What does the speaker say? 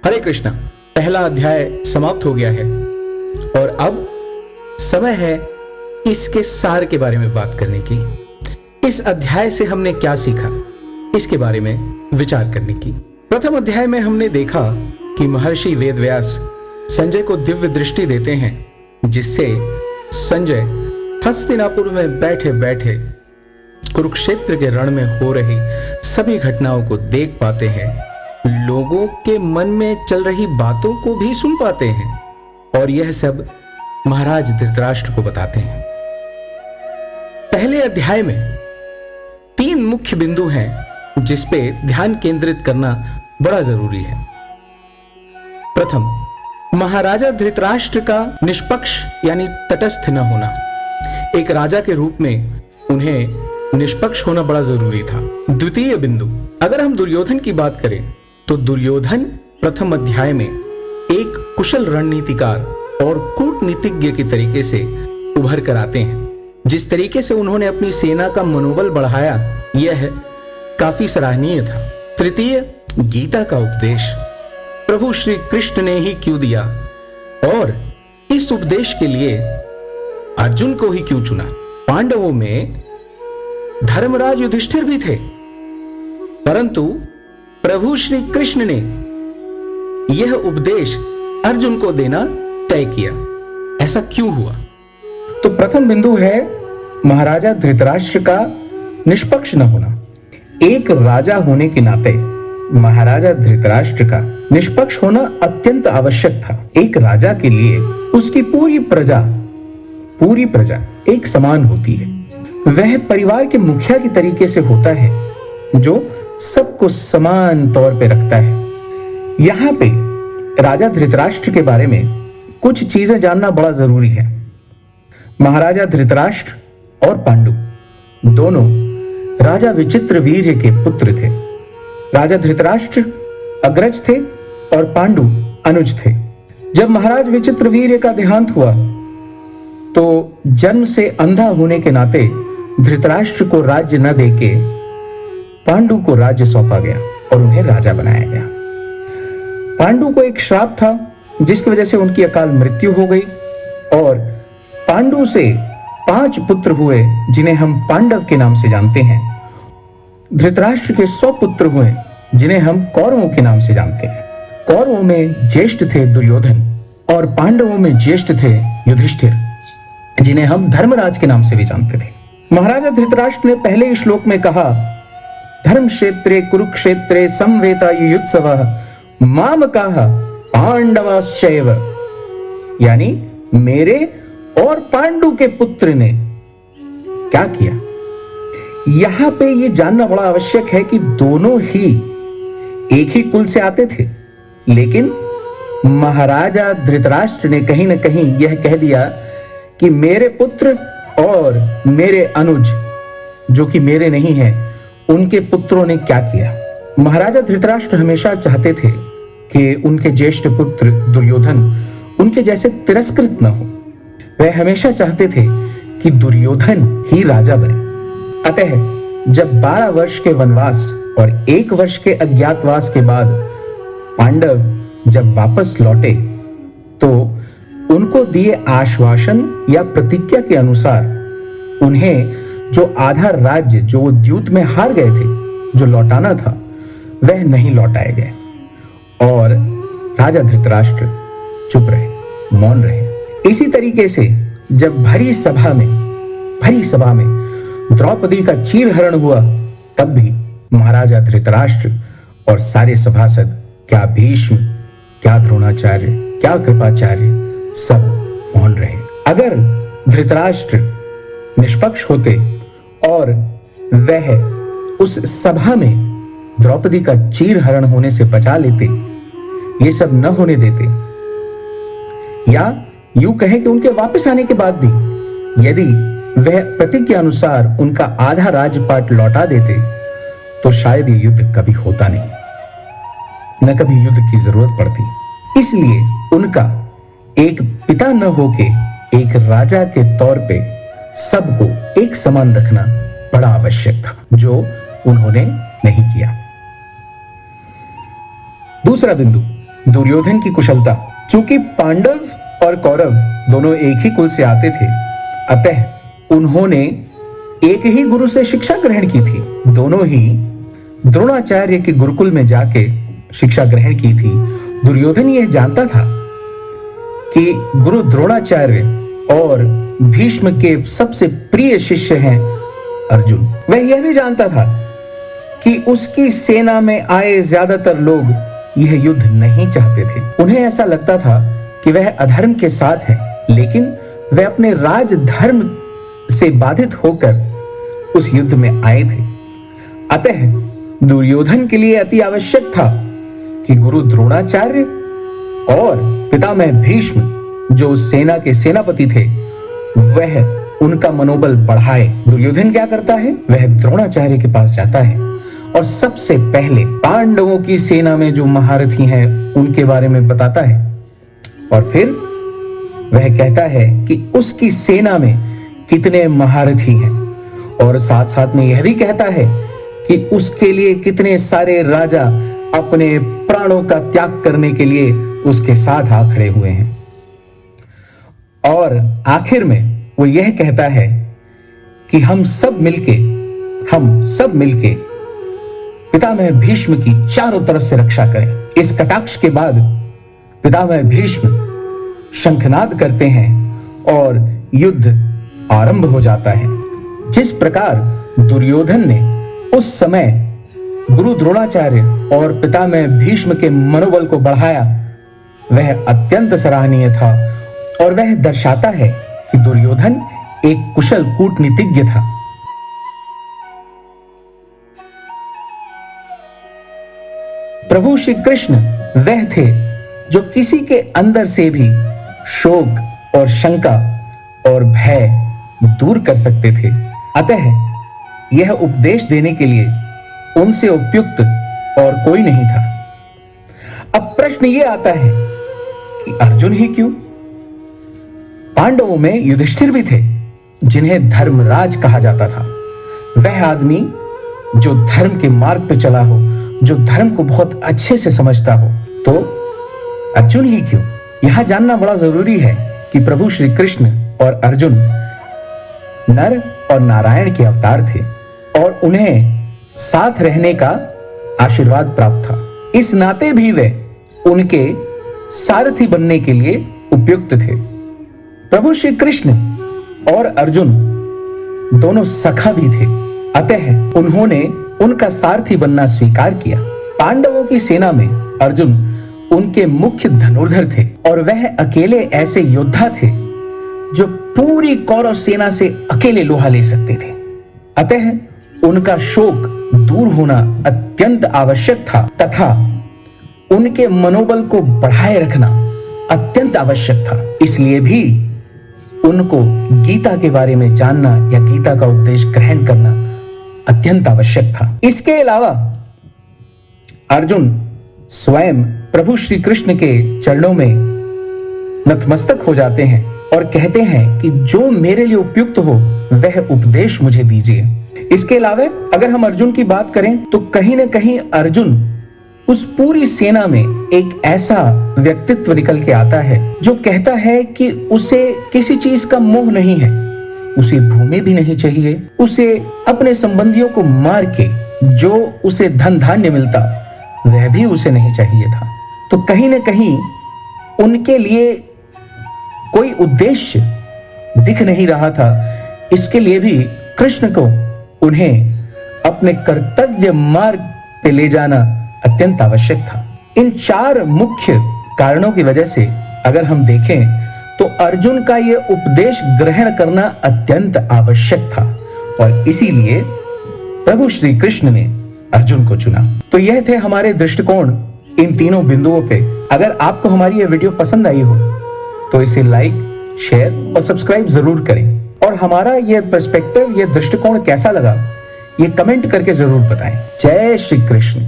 हरे कृष्णा। पहला अध्याय समाप्त हो गया है और अब समय है इसके सार के बारे में बात करने की। इस अध्याय से हमने क्या सीखा, इसके बारे में विचार करने की। प्रथम अध्याय में हमने देखा कि महर्षि वेदव्यास संजय को दिव्य दृष्टि देते हैं, जिससे संजय हस्तिनापुर में बैठे बैठे कुरुक्षेत्र के रण में हो रही सभी घटनाओं को देख पाते हैं, लोगों के मन में चल रही बातों को भी सुन पाते हैं और यह सब महाराज धृतराष्ट्र को बताते हैं। पहले अध्याय में 3 मुख्य बिंदु हैं जिस पे ध्यान केंद्रित करना बड़ा जरूरी है। प्रथम, महाराजा धृतराष्ट्र का निष्पक्ष यानी तटस्थ न होना। एक राजा के रूप में उन्हें निष्पक्ष होना बड़ा जरूरी था। द्वितीय बिंदु, अगर हम दुर्योधन की बात करें तो दुर्योधन प्रथम अध्याय में एक कुशल रणनीतिकार और कूटनीतिज्ञ के तरीके से उभर कर आते हैं। जिस तरीके से उन्होंने अपनी सेना का मनोबल बढ़ाया, यह काफी सराहनीय था। तृतीय, गीता का उपदेश प्रभु श्री कृष्ण ने ही क्यों दिया और इस उपदेश के लिए अर्जुन को ही क्यों चुना। पांडवों में धर्मराज युधिष्ठिर भी थे, परंतु प्रभु श्री कृष्ण ने यह उपदेश अर्जुन को देना तय किया। ऐसा क्यों हुआ? तो प्रथम बिंदु है महाराजा धृतराष्ट्र का निष्पक्ष न होना। एक राजा होने के नाते महाराजा धृतराष्ट्र का निष्पक्ष होना अत्यंत आवश्यक था। एक राजा के लिए उसकी पूरी प्रजा एक समान होती है। वह परिवार के मुखिया की तरीके से होता है जो सबको समान तौर पे रखता है। यहाँ पे राजा धृतराष्ट्र के बारे में कुछ चीजें जानना बड़ा जरूरी है। महाराजा धृतराष्ट्र और पांडु दोनों राजा विचित्रवीर्य के पुत्र थे। राजा धृतराष्ट्र अग्रज थे और पांडु अनुज थे। जब महाराज विचित्रवीर्य का देहांत हुआ तो जन्म से अंधा होने के नाते धृतराष्ट्र को राज्य न देके पांडु को राज्य सौंपा गया और उन्हें राजा बनाया गया। पांडु को एक श्राप था जिसकी वजह से उनकी अकाल मृत्यु हो गई और पांडु से 5 पुत्र हुए जिन्हें हम पांडव के नाम से जानते हैं। धृतराष्ट्र के 100 पुत्र हुए जिन्हें हम कौरवों के नाम से जानते हैं। कौरवों में ज्येष्ठ थे दुर्योधन और पांडवों में ज्येष्ठ थे युधिष्ठिर, जिन्हें हम धर्मराज के नाम से भी जानते थे। महाराजा धृतराष्ट्र ने पहले श्लोक में कहा, धर्म क्षेत्रे कुरुक्षेत्रे समवेता युयुत्सवः मामकाः पांडवाश्चैव, यानी मेरे और पांडु के पुत्र ने क्या किया। यहां पे ये जानना बड़ा आवश्यक है कि दोनों ही एक ही कुल से आते थे, लेकिन महाराजा धृतराष्ट्र ने कहीं ना कहीं यह कह दिया कि मेरे पुत्र और मेरे अनुज जो कि मेरे नहीं हैं, उनके पुत्रों ने क्या किया। महाराजा धृतराष्ट्र हमेशा चाहते थे कि उनके ज्येष्ठ पुत्र दुर्योधन उनके जैसे तिरस्कृत न हो। वह हमेशा चाहते थे कि दुर्योधन ही राजा बने। अतः जब 12 वर्ष के वनवास और 1 वर्ष के अज्ञातवास के बाद पांडव जब वापस लौटे तो उनको दिए आश्वासन या प्रतिज्ञा के अनुसार उन्हें जो आधा राज्य जो वो द्यूत में हार गए थे, जो लौटाना था, वह नहीं लौटाए गए और राजा धृतराष्ट्र चुप रहे, मौन रहे। इसी तरीके से जब भरी सभा में द्रौपदी का चीरहरण हुआ, तब भी महाराजा धृतराष्ट्र और सारे सभासद, क्या भीष्म, क्या द्रोणाचार्य, क्या कृपाचार्य, सब मौन रहे। अगर धृतराष्ट्र निष्पक्ष होते और वह उस सभा में द्रौपदी का चीरहरण होने से बचा लेते, ये सब न होने देते, या यूं कहें कि उनके वापस आने के बाद भी यदि वह प्रतिज्ञा अनुसार उनका आधा राजपाट लौटा देते, तो शायद ये युद्ध कभी होता नहीं, न कभी युद्ध की जरूरत पड़ती। इसलिए उनका एक पिता न होके एक राजा के तौर पे सबको एक समान रखना बड़ा आवश्यक था, जो उन्होंने नहीं किया। दूसरा बिंदु, दुर्योधन की कुशलता। चूंकि पांडव और कौरव दोनों एक ही कुल से आते थे, अतः उन्होंने एक ही गुरु से शिक्षा ग्रहण की थी। दोनों ही द्रोणाचार्य के गुरुकुल में जाके शिक्षा ग्रहण की थी। दुर्योधन यह जानता था कि गुरु द्रोणाचार्य और भीष्म के सबसे प्रिय शिष्य हैं अर्जुन। वह यह भी जानता था कि उसकी सेना में आए ज्यादातर लोग यह युद्ध नहीं चाहते थे। उन्हें ऐसा लगता था कि वह अधर्म के साथ है, लेकिन वह अपने राज धर्म से बाधित होकर उस युद्ध में आए थे। अतः दुर्योधन के लिए अति आवश्यक था कि गुरु द्रोणाचार्य और पितामह भीष्म, जो उस सेना के सेनापति थे, वह उनका मनोबल बढ़ाए। दुर्योधन क्या करता है? वह द्रोणाचार्य के पास जाता है और सबसे पहले पांडवों की सेना में जो महारथी हैं उनके बारे में बताता है, और फिर वह कहता है कि उसकी सेना में कितने महारथी हैं, और साथ साथ में यह भी कहता है कि उसके लिए कितने सारे राजा अपने प्राणों का त्याग करने के लिए उसके साथ आ खड़े हुए हैं। और आखिर में वो यह कहता है कि हम सब मिलके पितामह भीष्म की चारों तरफ से रक्षा करें। इस कटाक्ष के बाद पितामह भीष्म शंखनाद करते हैं और युद्ध आरंभ हो जाता है। जिस प्रकार दुर्योधन ने उस समय गुरु द्रोणाचार्य और पितामह भीष्म के मनोबल को बढ़ाया, वह अत्यंत सराहनीय था, और वह दर्शाता है कि दुर्योधन एक कुशल कूटनीतिज्ञ था। प्रभु श्री कृष्ण वह थे जो किसी के अंदर से भी शोक और शंका और भय दूर कर सकते थे। अतः यह उपदेश देने के लिए उनसे उपयुक्त और कोई नहीं था। अब प्रश्न यह आता है कि अर्जुन ही क्यों? पांडवों में युधिष्ठिर भी थे, जिन्हें धर्मराज कहा जाता था। वह आदमी जो धर्म के मार्ग पर चला हो, जो धर्म को बहुत अच्छे से समझता हो। तो अर्जुन ही क्यों? यहां जानना बड़ा जरूरी है कि प्रभु श्री कृष्ण और अर्जुन नर और नारायण के अवतार थे, और उन्हें साथ रहने का आशीर्वाद प्राप्त था। इस नाते भी वे उनके सारथी बनने के लिए उपयुक्त थे। प्रभु श्री कृष्ण और अर्जुन दोनों सखा भी थे, अतः उन्होंने उनका सारथी बनना स्वीकार किया। पांडवों की सेना में अर्जुन उनके मुख्य धनुर्धर थे, और वह अकेले ऐसे योद्धा थे जो पूरी कौरव सेना से अकेले लोहा ले सकते थे। अतः उनका शोक दूर होना अत्यंत आवश्यक था, तथा उनके मनोबल को बढ़ाए रखना अत्यंत आवश्यक था। इसलिए भी उनको गीता के बारे में जानना या गीता का उपदेश ग्रहण करना अत्यंत आवश्यक था। इसके अलावा अर्जुन स्वयं प्रभु श्री कृष्ण के चरणों में नतमस्तक हो जाते हैं और कहते हैं कि जो मेरे लिए उपयुक्त हो वह उपदेश मुझे दीजिए। इसके अलावा अगर हम अर्जुन की बात करें तो कहीं ना कहीं अर्जुन उस पूरी सेना में एक ऐसा व्यक्तित्व निकल के आता है जो कहता है कि उसे किसी चीज का मोह नहीं है, उसे भूमि भी नहीं चाहिए, उसे अपने संबंधियों को मार के जो उसे धन धान्य मिलता वह भी उसे नहीं चाहिए था। तो कहीं ना कहीं उनके लिए कोई उद्देश्य दिख नहीं रहा था। इसके लिए भी कृष्ण को उन्हें अपने कर्तव्य मार्ग पे ले जाना अत्यंत आवश्यक था। इन चार मुख्य कारणों की वजह से अगर हम देखें तो अर्जुन का यह उपदेश ग्रहण करना अत्यंत आवश्यक था, और इसीलिए प्रभु श्री कृष्ण ने अर्जुन को चुना। तो यह थे हमारे दृष्टिकोण इन तीनों बिंदुओं पे। अगर आपको हमारी यह वीडियो पसंद आई हो तो इसे लाइक, शेयर और सब्सक्राइब जरूर करें, और हमारा यह पर्सपेक्टिव, यह दृष्टिकोण कैसा लगा ये कमेंट करके जरूर बताएं। जय श्री कृष्ण।